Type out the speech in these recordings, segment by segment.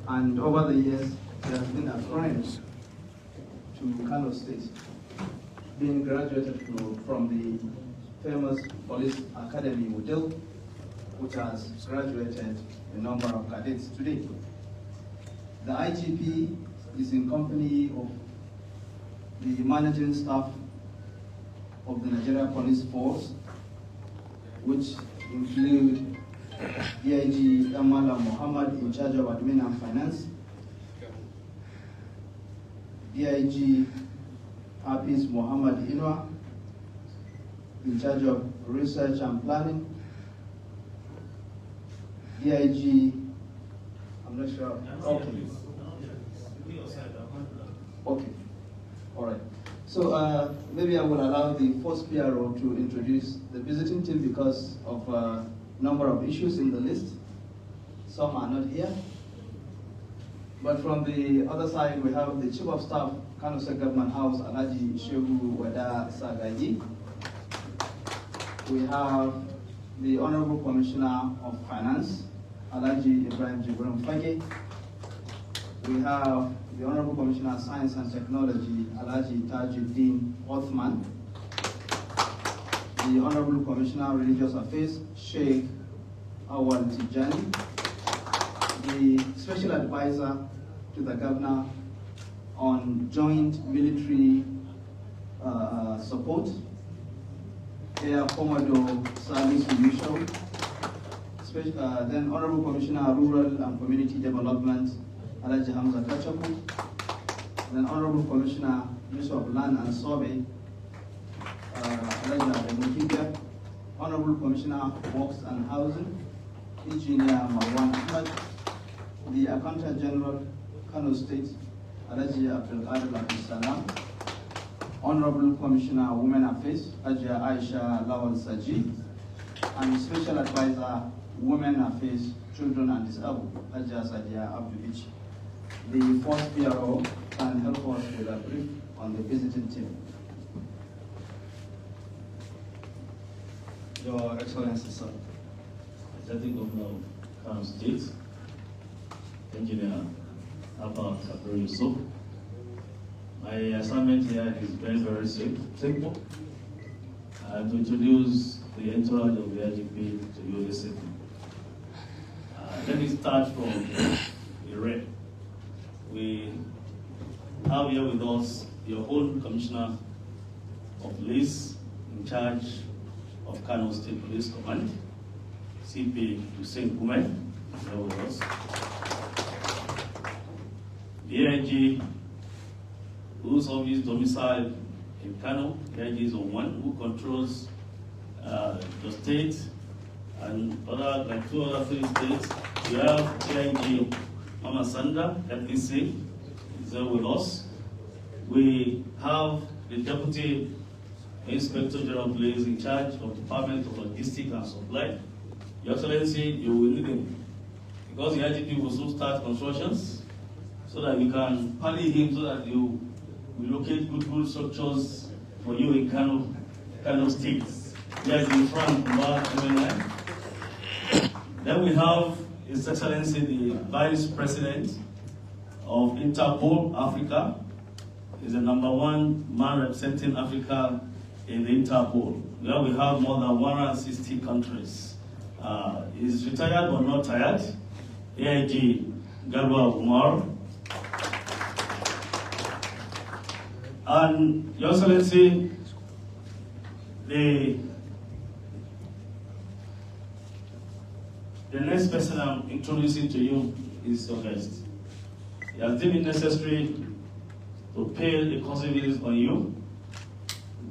And over the years, he has been a friend to Kano State, being graduated from the famous police academy, Wudil, which has graduated a number of cadets today. The IGP is in company of the managing staff of the Nigeria Police Force, which include DIG Amala Muhammad in charge of admin and finance, DIG Hafiz Muhammad Inwa in charge of research and planning, DIG, I'm not sure. Okay, all right. So maybe I will allow the first PRO to introduce the visiting team because of number of issues in the list. Some are not here. But from the other side, we have the Chief of Staff, Kano State Government House, Alhaji Shehu Wada Sagaji. We have the Honorable Commissioner of Finance, Alhaji Ibrahim Jibran Fage. We have the Honorable Commissioner of Science and Technology, Alhaji Tajuddin Othman. The Honorable Commissioner of Religious Affairs, Sheikh Awal Tijani. The Special Advisor to the Governor on Joint Military Support, Air Commodore Service Usual. Then Honorable Commissioner of Rural and Community Development, Alhaji Hamza Kachapu. Then Honorable Commissioner, Minister of Land and Survey, Alhaji Abdul Honorable Commissioner of Works and Housing, Engineer Marwan Ahmad. The Accountant General, Kano State, Alhaji Abdul Qadir Abdul Salam. Honorable Commissioner of Women Affairs, Hajia Aisha Lawal Saji. And Special Advisor, Women Affairs, Children and Disabled, Hajia Sadia Abdul Ichi. The first PRO can help us with a brief on the visiting team. Your Excellency, sir, Executive Governor of Kano State, Engineer Abba Kabir Yusuf. My assignment here is very simple. To introduce the entourage of the IGP to you this evening. Let me start from the red. We have here with us your own Commissioner of Police in charge of Kano State Police Command, CP Hussein Kumet, here with us. The AIG, whose office domicile in Kano, the AIG is on one, who controls the state and other, like three states. We have AIG Mama Sanda, FDC, is there with us. We have the Deputy Inspector General of Police in charge of Department of Logistics and Supply. Your Excellency, you will need him because the IGP will soon start constructions so that we can pally him so that you will locate good structures for you in Kano State. There is in front of Then we have His Excellency the Vice President of Interpol Africa. He's the #1 man representing Africa in the Interpol. Where we have more than 160 countries. He's retired but not tired. AIG Garba Umar. And Your Excellency, the next person I'm introducing to you is your guest. He has deemed it necessary to pay the consequences on you.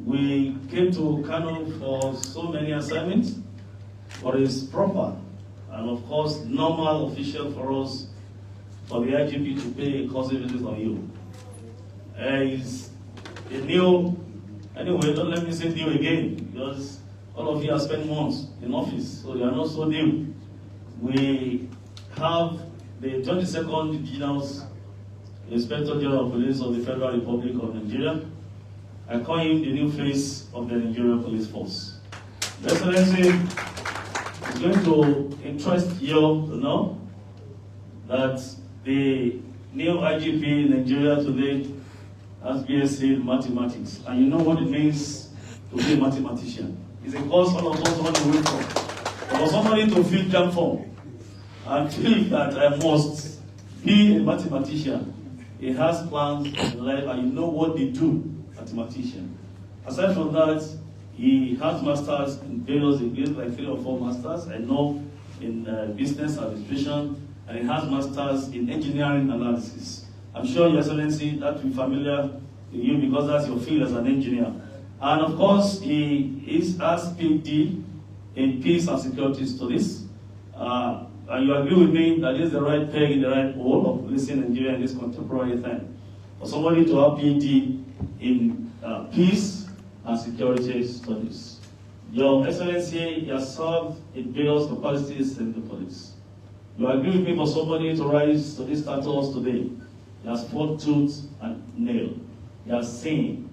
We came to Kano for so many assignments, but it's proper and of course normal official for us, for the IGP to pay consequences on you. It's a new, anyway, don't let me say new again, because all of you have spent months in office, so you are not so new. We have the 22nd Regional Inspector General of Police of the Federal Republic of Nigeria. I call him the new face of the Nigerian Police Force. The Excellency is going to interest you to know that the new IGP in Nigeria today has BSc in mathematics. And you know what it means to be a mathematician. It's a course all of us run away from. For somebody to fill that form and feel that I must be a mathematician, he has plans in life and you know what they do, mathematician. Aside from that, he has masters in various degrees, like 3 or 4 masters. I know in business administration, and he has masters in engineering analysis. I'm sure, Your Excellency, that will be familiar to you because that's your field as an engineer. And of course, he has PhD in peace and security studies. And you agree with me that this is the right peg in the right hole of policing Nigeria in this contemporary time. For somebody to have PhD in peace and security studies. Your Excellency, you have served in various capacities in the police. You agree with me for somebody to rise to this status today. He has fought tooth and nail. He has seen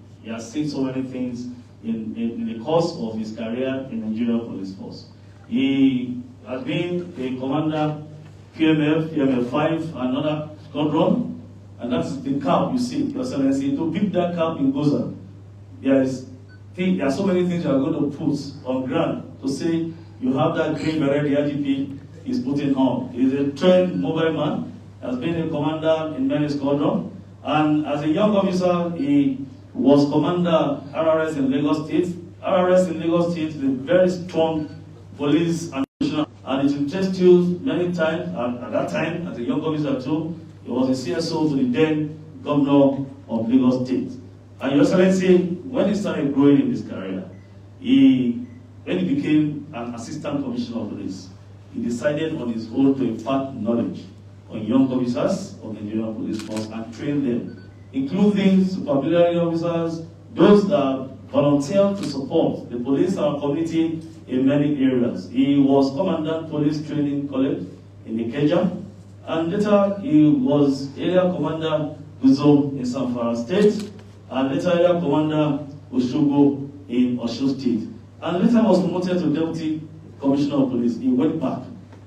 so many things in the course of his career in the Nigerian Police Force. He has been a commander, PMF, PMF5, another squadron, and that's the cap you see, Your Excellency. To pick that cap in Goza, there are so many things you are going to put on ground to say you have that green beret the IGP is putting on. He is a trained mobile man, has been a commander in many squadrons, and as a young officer, he was commander RRS in Lagos State. RRS in Lagos State is a very strong police and it interests you many times. At that time, as a young officer too, he was a CSO to the then governor of Lagos State. And Your Excellency, when he started growing in his career, when he became an assistant commissioner of police, he decided on his own to impart knowledge on young officers of the Nigerian Police Force and train them, including supervisory officers, those that volunteer to support the police and community in many areas. He was Commandant Police Training College in Ikeja, and later he was Area Commander Guzo in Zamfara State, and later Area Commander Oshogo in Osun State, and later was promoted to Deputy Commissioner of Police. He went back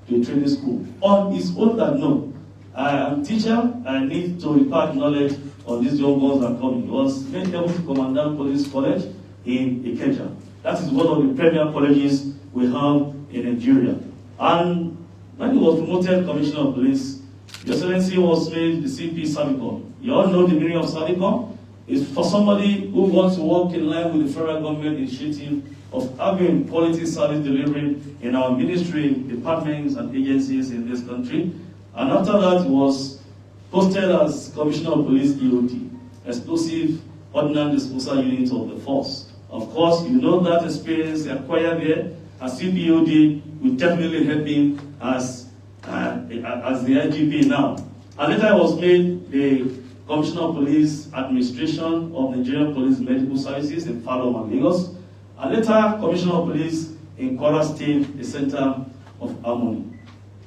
to a training school. On his own that no, I am teacher, I need to impart knowledge on these young ones that are coming. He was made Deputy Commandant Police College in Ikeja. That is one of the premier colleges we have in Nigeria. And when he was promoted Commissioner of Police, Your Excellency was made the CP Servicom. You all know the meaning of Servicom. It's for somebody who wants to work in line with the federal government initiative of having quality service delivery in our ministry, departments, and agencies in this country. And after that, he was posted as Commissioner of Police EOD, Explosive Ordnance Disposal Unit of the Force. Of course, you know that experience acquired there as CPOD will definitely help him as the IGP now. And later he was made the Commissioner of Police Administration of Nigerian Police Medical Services in Falom and Lagos. And later Commissioner of Police in Kwara State, the Center of Harmony.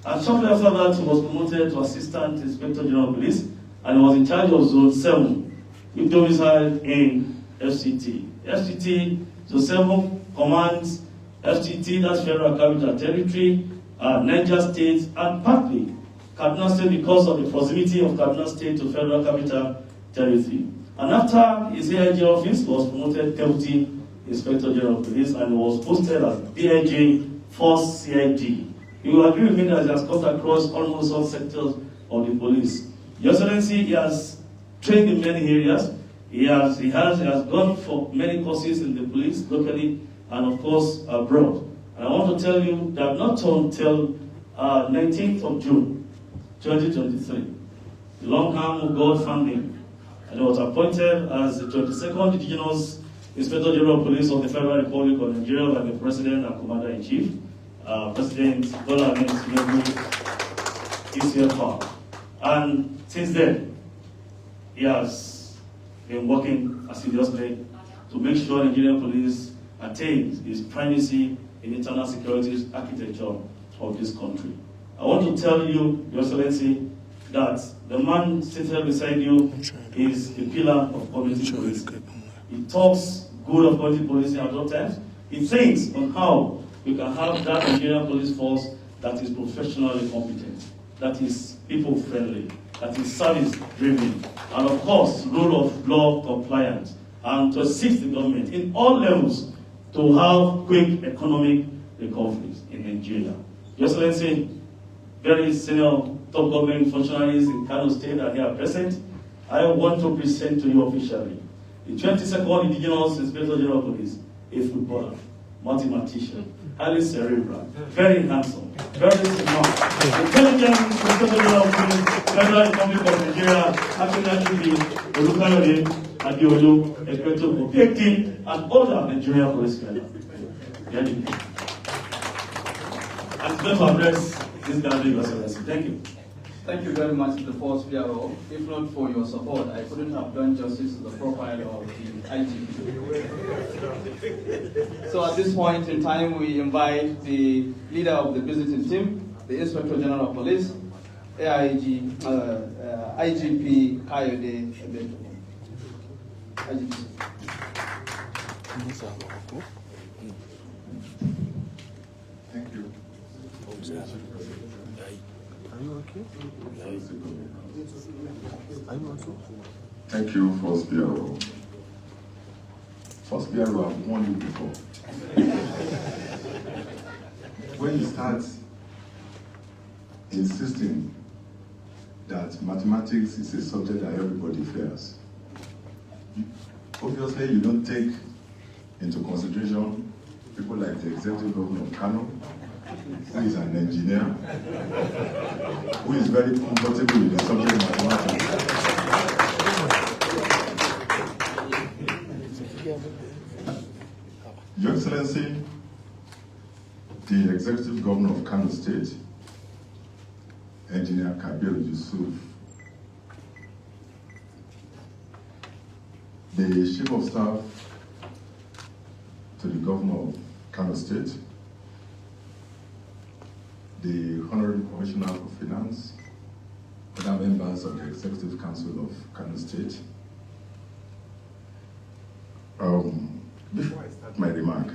And shortly after that, he was promoted to Assistant Inspector General of Police, and he was in charge of Zone 7, with domicile in FCT. FCT, Zone 7 commands FCT, that's Federal Capital Territory, Niger State, and partly Kaduna State because of the proximity of Kaduna State to Federal Capital Territory. And after his AIG office, was promoted Deputy Inspector General of Police and was posted as DIG Force CID. You will agree with me that he has cut across almost all sectors of the police. Your Excellency, he has trained in many areas. He has gone for many courses in the police, locally and of course abroad. And I want to tell you that not until 19th of June, 2023, the long arm of God funding, and he was appointed as the 22nd Indigenous Inspector General of Police of the Federal Republic of Nigeria by the President and Commander-in-Chief, President Bola Ahmed Tinubu, ECFR. And since then, he has been working assiduously to make sure Nigerian police attains its primacy in internal security architecture of this country. I want to tell you, Your Excellency, that the man seated beside you is a pillar of community policing. He talks good of community policing at all times. He thinks on how we can have that Nigerian police force that is professionally competent, that is people-friendly, that is service-driven, and of course, rule of law compliance, and to assist the government in all levels to have quick economic recoveries in Nigeria. Your Excellency, very senior top government functionaries in Kano State are here present. I want to present to you officially the 22nd Indigenous Inspector General of Police, a footballer, mathematician, highly cerebral, very handsome, very smart, intelligent Inspector General of Police, Federal Republic of Nigeria, actually Olukayode Adeolu, Ekweto Obieke, and other Nigerian policemen. I'm going to address this gathering, Your Excellency. Thank you. Thank you very much to the fourth PRO. If not for your support, I couldn't have done justice to the profile of the IGP. So at this point in time, we invite the leader of the visiting team, the Inspector General of Police, IGP Kayode Ebeto. IGP. Thank you. Are you okay? Are you okay? Thank you, First PRO. First PRO, I've warned you before. When you start insisting that mathematics is a subject that everybody fears, obviously you don't take into consideration people like the Executive Governor of Kano, who is an engineer, who is very comfortable with the subject of mathematics. Your Excellency, the Executive Governor of Kano State, Engineer Kabir Yusuf, the Chief of Staff to the Governor of Kano State, the Honorable Commissioner for Finance, other members of the Executive Council of Kano State. Before I start my remark,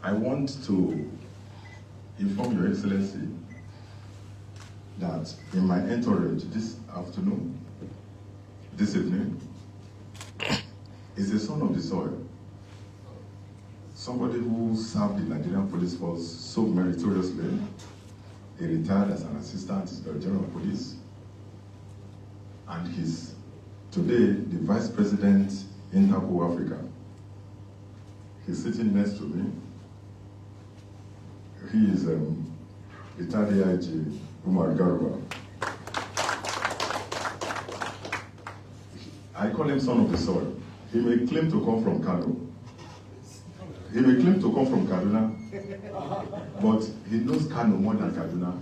I want to inform Your Excellency that in my entourage this evening, is a son of the soil. Somebody who served the Nigerian Police Force so meritoriously. He retired as an assistant general of police, and he's today the vice president in Interpol Africa. He's sitting next to me. He is retired AIG Umar Garba. I call him son of the soil. He may claim to come from Kano. He may claim to come from Kaduna, but he knows Kano more than Kaduna.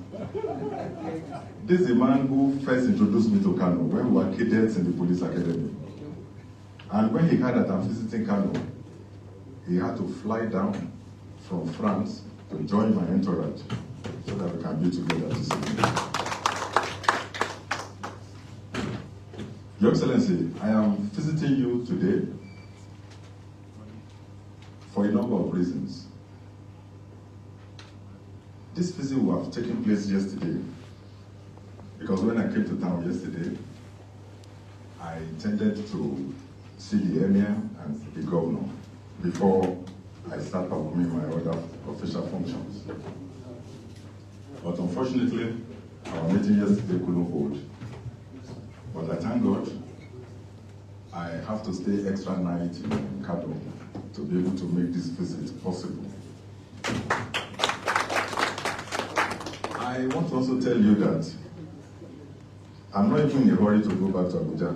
This is the man who first introduced me to Kano when we were cadets in the police academy. And when he heard that I'm visiting Kano, he had to fly down from France to join my entourage so that we can be together to see him. Your Excellency, I am visiting you today for a number of reasons. This visit would have taken place yesterday, because when I came to town yesterday, I intended to see the Emir and the Governor before I start performing my other official functions. But unfortunately, our meeting yesterday couldn't hold. But I thank God, I have to stay extra night in Kano to be able to make this visit possible. I want to also tell you that I'm not even in a hurry to go back to Abuja.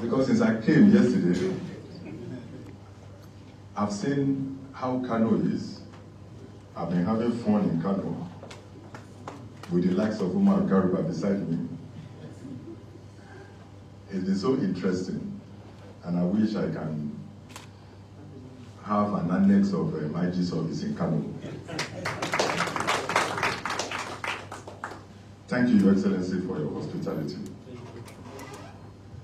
Because since I came yesterday, I've seen how Kano is. I've been having fun in Kano with the likes of Umar Garuba beside me. It's been so interesting, and I wish I can have an annex of my IG service in Kano. Thank you, Your Excellency, for your hospitality.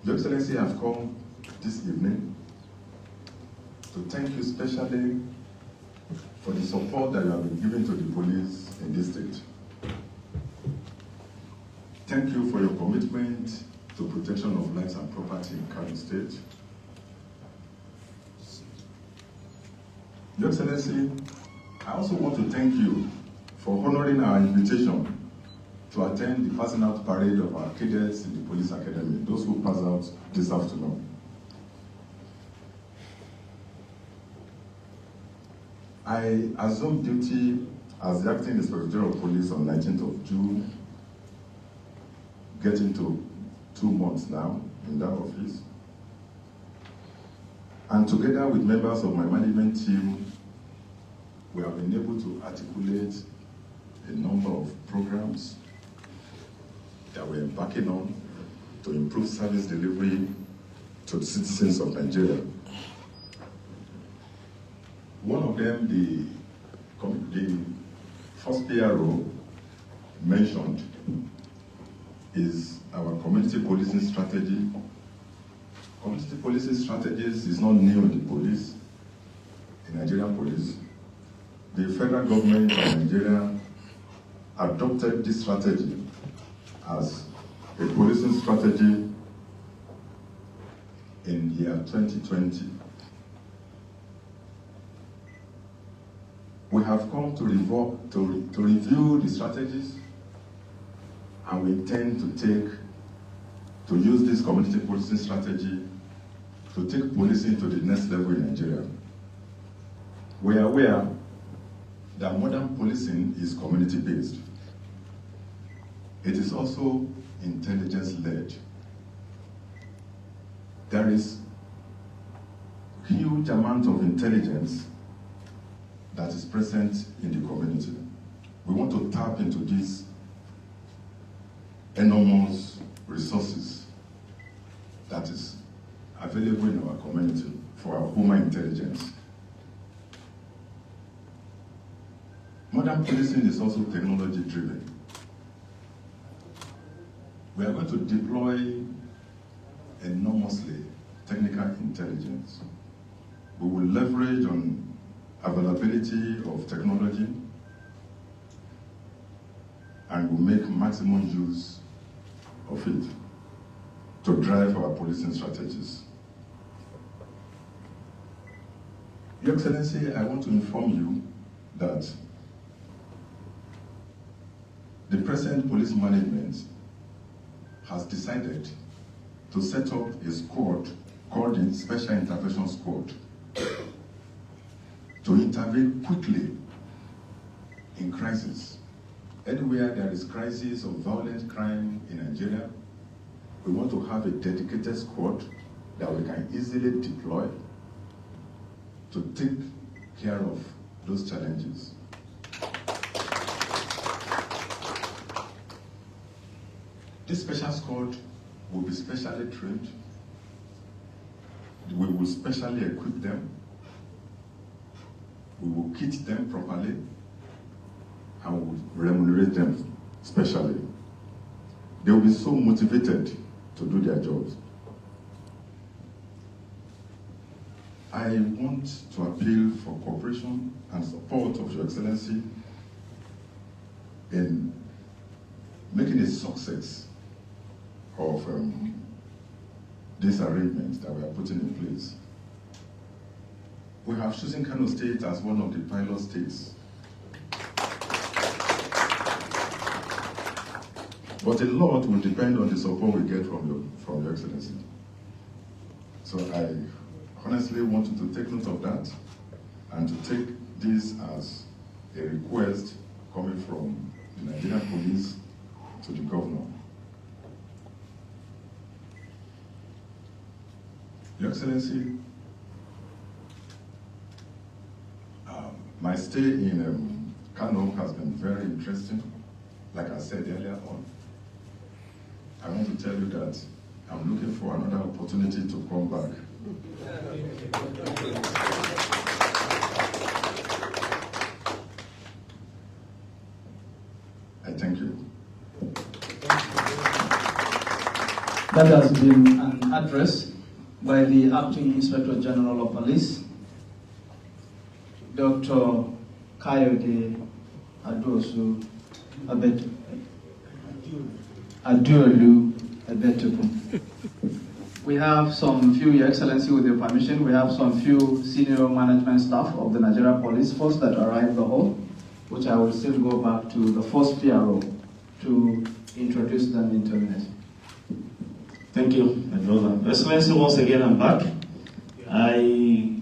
Your Excellency, I've come this evening to thank you specially for the support that you have been giving to the police in this state. Thank you for your commitment to protection of lives and property in Kano State. Your Excellency, I also want to thank you for honoring our invitation to attend the passing out parade of our cadets in the Police Academy, those who pass out this afternoon. I assumed duty as the Acting Inspector General of Police on 19th of June, getting to 2 months now in that office. And together with members of my management team, we have been able to articulate a number of programs that we're embarking on to improve service delivery to the citizens of Nigeria. One of them, the first PRO mentioned, is our community policing strategy. Community policing strategies is not new in the police, in Nigerian police. The federal government of Nigeria adopted this strategy as a policing strategy in the year 2020. We have come to review the strategies, and we intend to use this community policing strategy to take policing to the next level in Nigeria. We are aware that modern policing is community-based. It is also intelligence-led. There is huge amount of intelligence that is present in the community. We want to tap into these enormous resources that is available in our community for our human intelligence. Modern policing is also technology-driven. We are going to deploy enormously technical intelligence. We will leverage on availability of technology, and we'll make maximum use of it to drive our policing strategies. Your Excellency, I want to inform you that the present police management has decided to set up a squad called the Special Intervention Squad to intervene quickly in crisis. Anywhere there is crisis of violent crime in Nigeria, we want to have a dedicated squad that we can easily deploy to take care of those challenges. This special squad will be specially trained. We will specially equip them. We will kit them properly, and we will remunerate them specially. They will be so motivated to do their jobs. I want to appeal for cooperation and support of Your Excellency in making a success of these arrangements that we are putting in place. We have chosen Kano State as one of the pilot states. But a lot will depend on the support we get from Your Excellency. So I honestly want you to take note of that and to take this as a request coming from the Nigerian police to the governor. Your Excellency, my stay in Kano has been very interesting. Like I said earlier on, I want to tell you that I'm looking for another opportunity to come back. I thank you. That has been an address by the Acting Inspector General of Police, Dr. Kayode Adosu Aduolu Abetuku. We have some few, Your Excellency, with your permission, we have some few senior management staff of the Nigeria Police Force that arrived the hall, which I will still go back to the first PRO to introduce them into a minute. Thank you, my brother. Excellency, once again, I'm back. I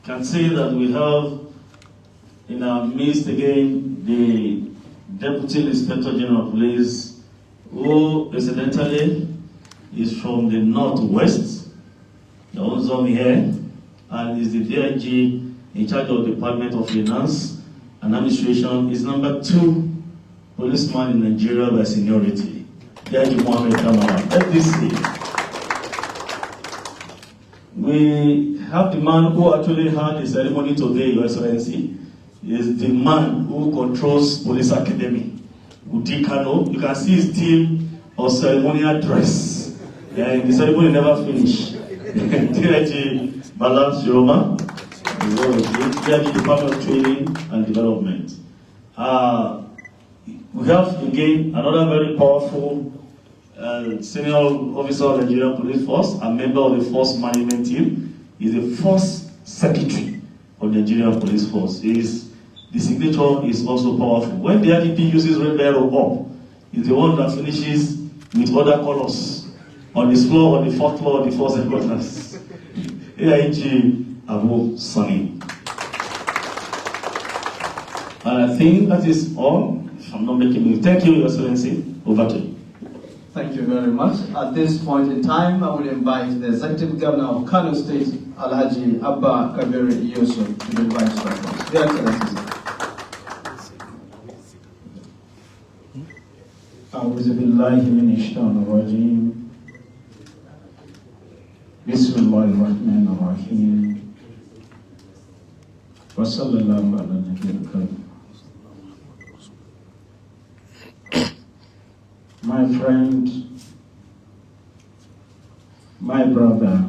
can say that we have in our midst again the Deputy Inspector General of Police, who incidentally is from the Northwest, the Onzom here, and is the DIG in charge of the Department of Finance and Administration. Is number 2 policeman in Nigeria by seniority. DIG Mohammed Kamara. Let this see. We have the man who actually had the ceremony today, Your Excellency. He is the man who controls Police Academy, Wudil. You can see his team of ceremonial dress. The ceremony never finished. DIG Balance Roma, DIG Department of Training and Development. We have again another very powerful senior officer of the Nigerian Police Force, a member of the Force Management Team. He's the first secretary of the Nigerian Police Force. The signature is also powerful. When the IDP uses red arrow up, he's the one that finishes with other colors on his floor, on the 4th floor, of the force headquarters. AIG Abu Sani. And I think that is all. If I'm not making me. Thank you, Your Excellency. Over to you. Thank you very much. At this point in time, I will invite the Executive Governor of Kano State, Alhaji Abba Kabir Yusuf, to the Vice President. Your Excellency. أعوذ بالله من الشيطان الرجيم بسم الله الرحمن الرحيم وصلى الله على النبي الكريم. My friend, my brother,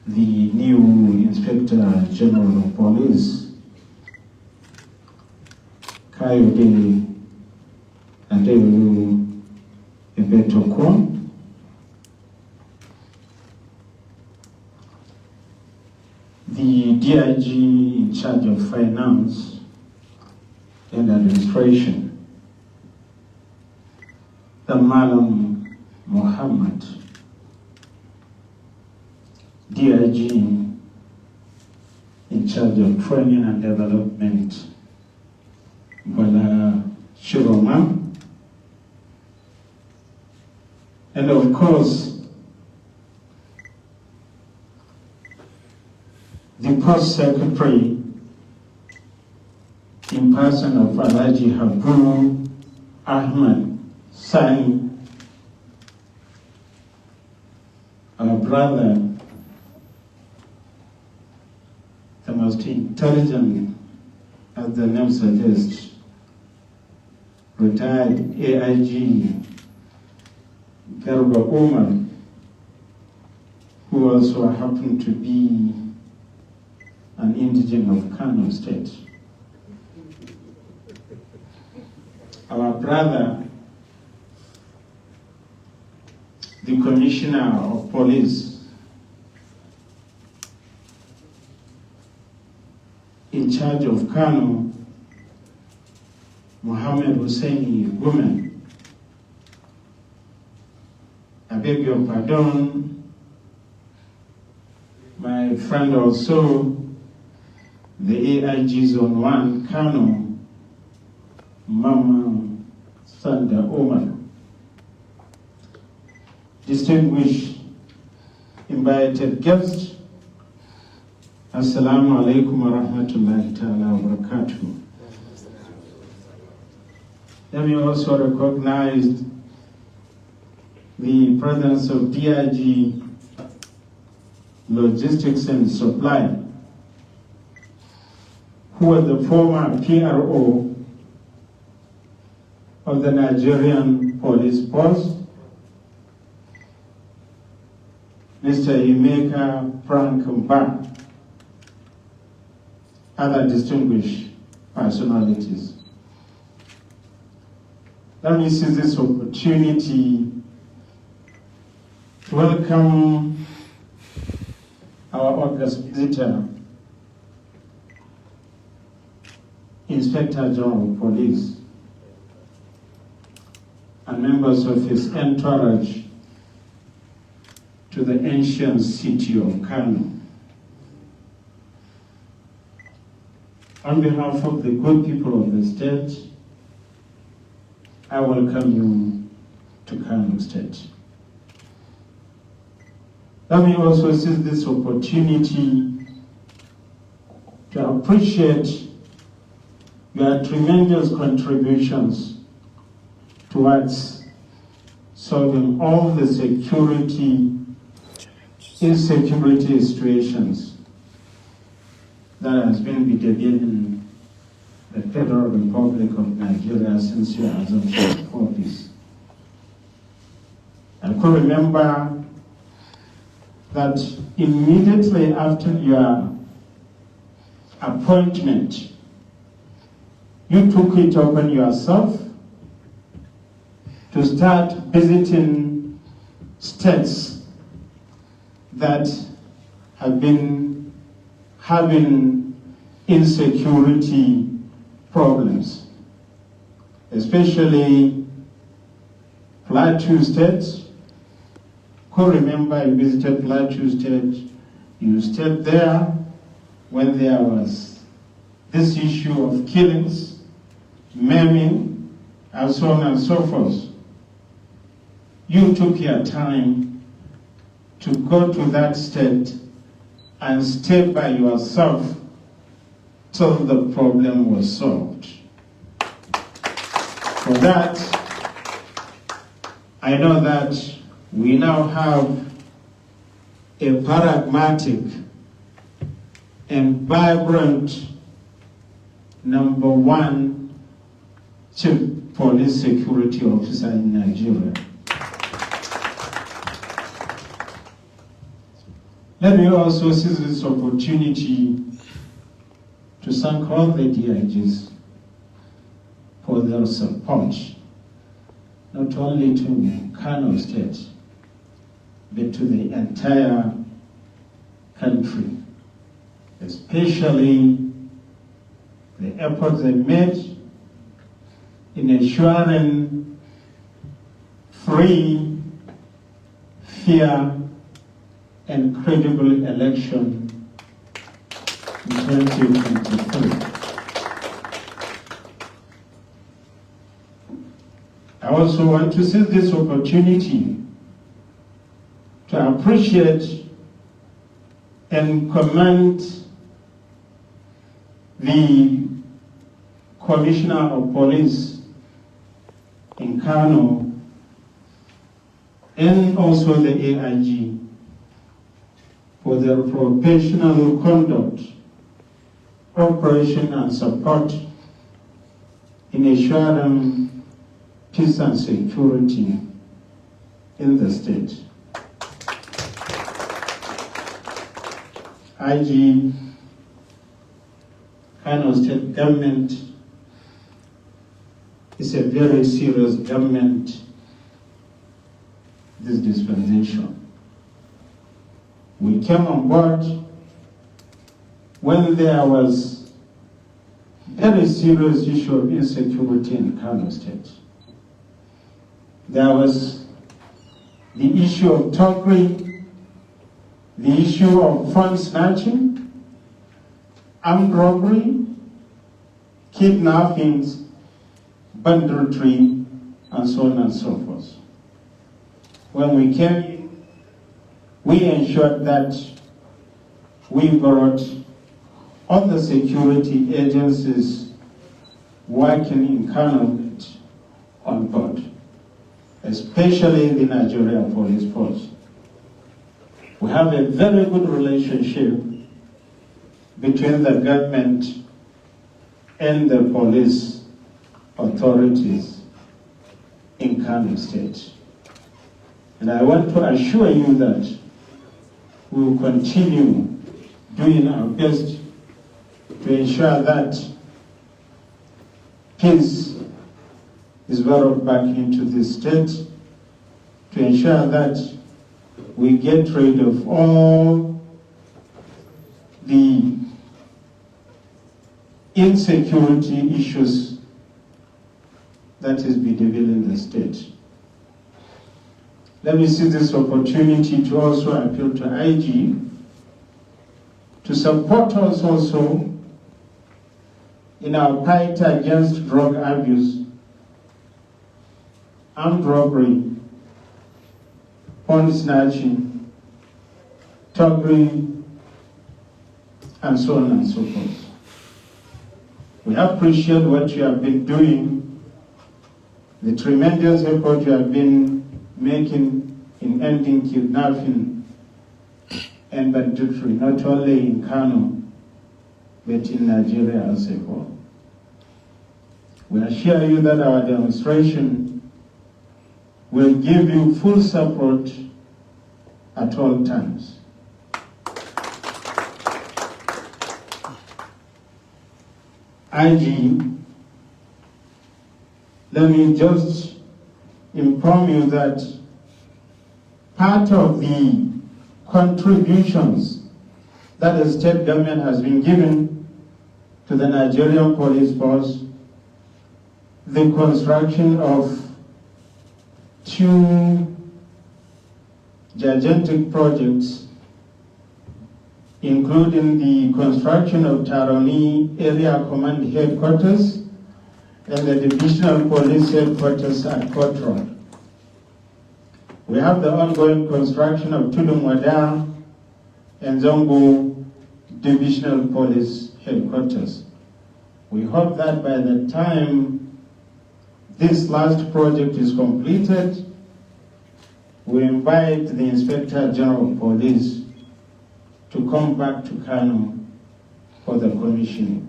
the new Inspector General of Police, Kayode Adeolu Ebetokun, the DIG in charge of finance and administration, the Malam Muhammad, DIG in charge of training and development, Bala Shiroma, and of course, the Post Secretary in person of Alhaji Habu Ahmed Sani, our brother, the most intelligent, as the name suggests, retired AIG Garba Omar, who also happened to be an indigene of Kano State. Our brother, the Commissioner of Police, in charge of Kano, Mohammed Husseini Women. I beg your pardon, my friend also, the AIG Zone 1, Kano, Mama Sanda Omar. Distinguished invited guests, Assalamu alaikum wa rahmatullahi ta'ala wa barakatuh. Let me also recognize the presence of DIG Logistics and Supply, who was the former PRO of the Nigerian Police Force, Mr. Emeka Frank Mba, other distinguished personalities. Let me seize this opportunity to welcome our August visitor, Inspector General of Police, and members of his entourage to the ancient city of Kano. On behalf of the good people of the state, I welcome you to Kano State. Let me also seize this opportunity to appreciate your tremendous contributions towards solving all the insecurity situations that has been in the Federal Republic of Nigeria since your assumption of office. I could remember that immediately after your appointment, you took it upon yourself to start visiting states that have been having insecurity problems, especially Plateau State. Could remember you visited Plateau State. You stayed there when there was this issue of killings, maiming, and so on and so forth. You took your time to go to that state and stay by yourself till the problem was solved. For that, I know that we now have a pragmatic and vibrant #1 chief police security officer in Nigeria. Let me also seize this opportunity to thank all the DIGs for their support, not only to Kano State, but to the entire country, especially the efforts they made in ensuring free, fair, and credible election in 2023. I also want to seize this opportunity to appreciate and commend the Commissioner of Police in Kano and also the AIG for their professional conduct, cooperation and support in ensuring peace and security in the state. IG, Kano State government is a very serious government this dispensation. We came on board when there was very serious issue of insecurity in Kano State. There was the issue of thuggery, the issue of fund snatching, armed robbery, kidnappings, banditry, and so on and so forth. When we came, we ensured that we brought all the security agencies working in Kano on board, especially the Nigerian Police Force. We have a very good relationship between the government and the police authorities in Kano State. And I want to assure you that we will continue doing our best to to ensure that peace is brought back into the state, to ensure that we get rid of all the insecurity issues that is bedeviling the state. Let me see this opportunity to also appeal to IG to support us also in our fight against drug abuse, armed robbery, phone snatching, thuggery, and so on and so forth. We appreciate what you have been doing, the tremendous effort you have been making in ending kidnapping and banditry, not only in Kano, but in Nigeria as a whole. We assure you that our demonstration will give you full support at all times. IG, let me just inform you that part of the contributions that the state government has been given to the Nigerian police force, the construction of 2 gigantic projects, including the construction of Taroni Area Command Headquarters and the Divisional Police Headquarters at Port Road. We have the ongoing construction of Tulumwada and Zongo Divisional Police Headquarters. We hope that by the time this last project is completed, we invite the Inspector General of Police to come back to Kano for the commissioning.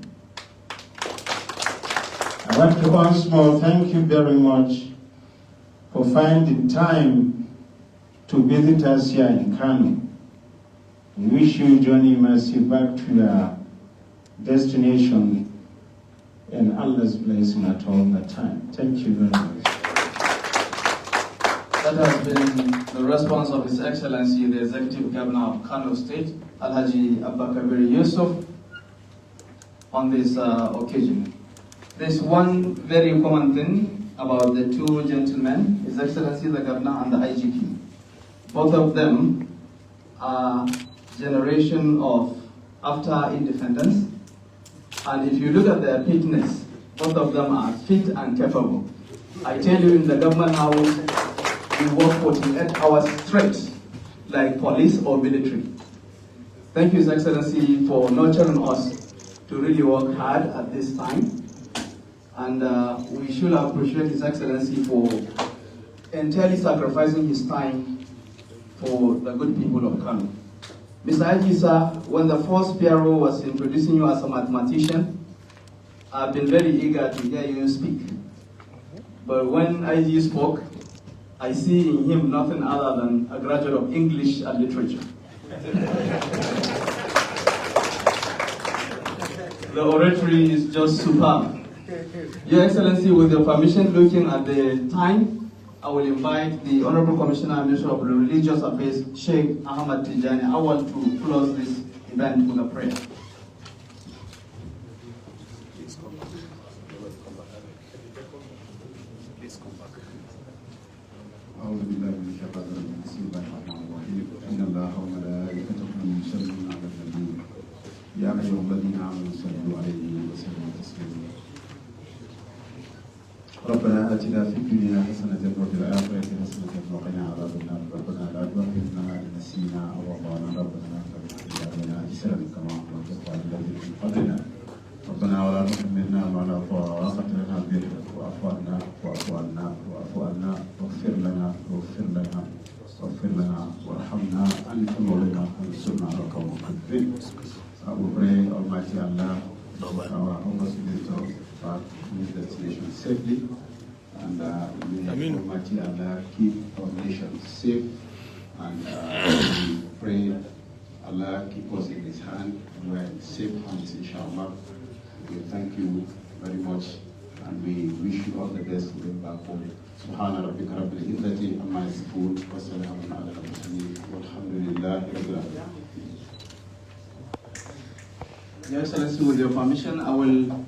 I want to once more thank you very much for finding time to visit us here in Kano. We wish you journey mercy back to your destination and Allah's blessing at all the time. Thank you very much. That has been the response of His Excellency, the Executive Governor of Kano State, Alhaji Abakabir Yusuf, on this occasion. There's one very common thing about the 2 gentlemen, His Excellency the Governor and the IGP. Both of them are generation of after independence, and if you look at their fitness, both of them are fit and capable. I tell you, in the government house, we work 48 hours straight, like police or military. Thank you, His Excellency, for nurturing us to really work hard at this time. And we should appreciate His Excellency for entirely sacrificing his time for the good people of Kano. Mr. Aji, sir, when the first PRO was introducing you as a mathematician, I've been very eager to hear you speak. But when IG spoke, I see in him nothing other than a graduate of English and literature. The oratory is just superb. Your Excellency, with your permission, looking at the time, I will invite the Honorable Commissioner Minister of Religious Affairs, Sheikh Ahmad Tijani Awal, to close this event with a prayer. أعوذ بالله من الشيطان الرجيم بسم الله الرحمن الرحيم إن الله وملائكته يصلون على النبي يا أيها الذين آمنوا صلوا عليه وسلموا تسليما ربنا آتنا في الدنيا حسنة وفي الآخرة حسنة وقنا عذاب النار ربنا لا تؤاخذنا إن نسينا أو أخطأنا ربنا لا تحمل علينا إصرا كما حملته على الذين من قبلنا ربنا ولا تحملنا ما لا طاقة لنا به واعف عنا واغفر لنا وارحمنا أنت مولانا وانصرنا على القوم الكافرين. I will pray, Almighty Allah, our almost visitor back to his destination safely, and may Almighty Allah keep our nation safe, and we pray Allah keep us in His hand, and we are in safe hands, inshallah. We thank you very much, and we wish you all the best going back home. سبحان ربك رب العزة عما يصفون وسلام على المرسلين والحمد لله رب العالمين. Your Excellency, with your permission, I will